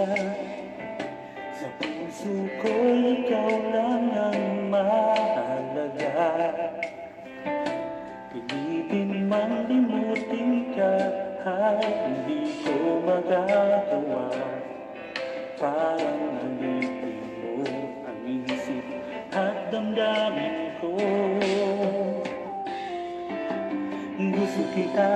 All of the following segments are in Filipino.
Sa puso ko'y ikaw lang ang mahalaga. Pilitin man limutin ka ay hindi ko magagawa. Parang nalipin mo ang isip at damdamin ko. Gusto kita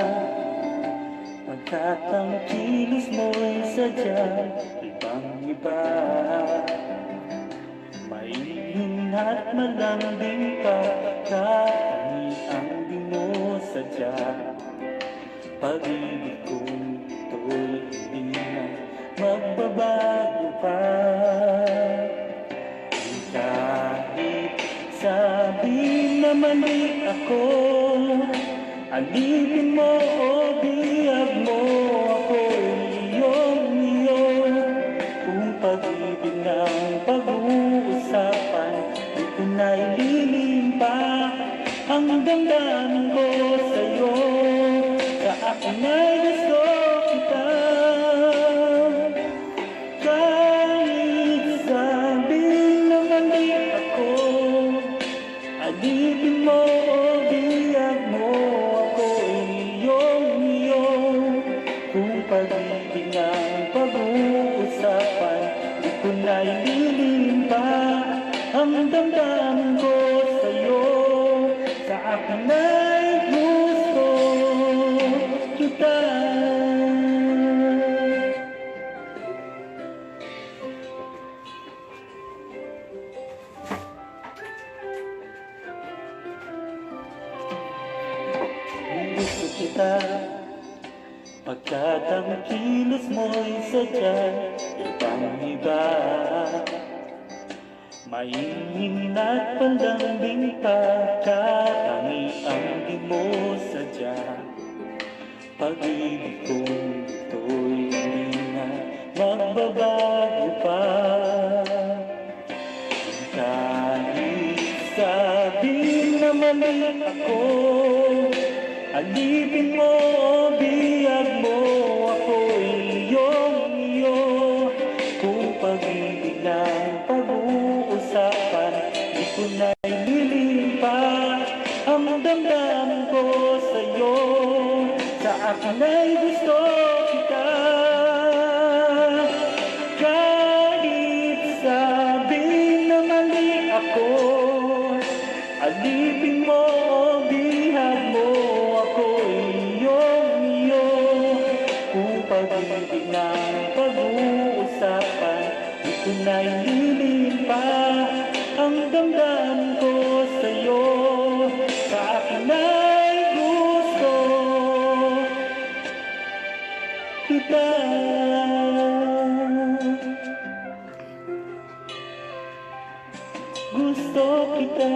pagkat ang kilos mo'y sadyang ibang-iba. Maingin at malambing pa kahit ang di mo sadya. Pag-ibig kong ito'y hindi na magbabago pa. Kahit sabi na mali ako, alipin mo o biyag mo, ako'y iyong-iyo. Kung pag-ibig ng pag-uusapan, di ko na ililimpa ang damdamin ko sa'yo. Sa akin ay gusto kita. Kahit sabihin na mali ako, alipin mo o biyag mo, kung pag-ibig ng pag-uusapan, di ko na ililimpa ang damdamin ko sa'yo. Sa akin ay gusto kita. Gusto kita pagkat ang kilos mo'y sadyang ibang-iba. Maingin at pandambing pa kahit ang di mo sadya. Pag-ibig kong ito'y hindi na magbabago pa. Kahit sabihin na mali ako, alipin mo o biyag mo, ako'y iyong-iyo. Kung pag-ibig ng pag-uusapan, di ko na ililimpa ang damdamin ko sa'yo. Sa akin ay gusto kita. Kahit sabihin na mali ako, alipin mo o biyag mo, pag-ibig ng pag-uusapan, di ko na ililimpa ang damdamin ko sa'yo. Sa akin ay gusto kita. Gusto kita.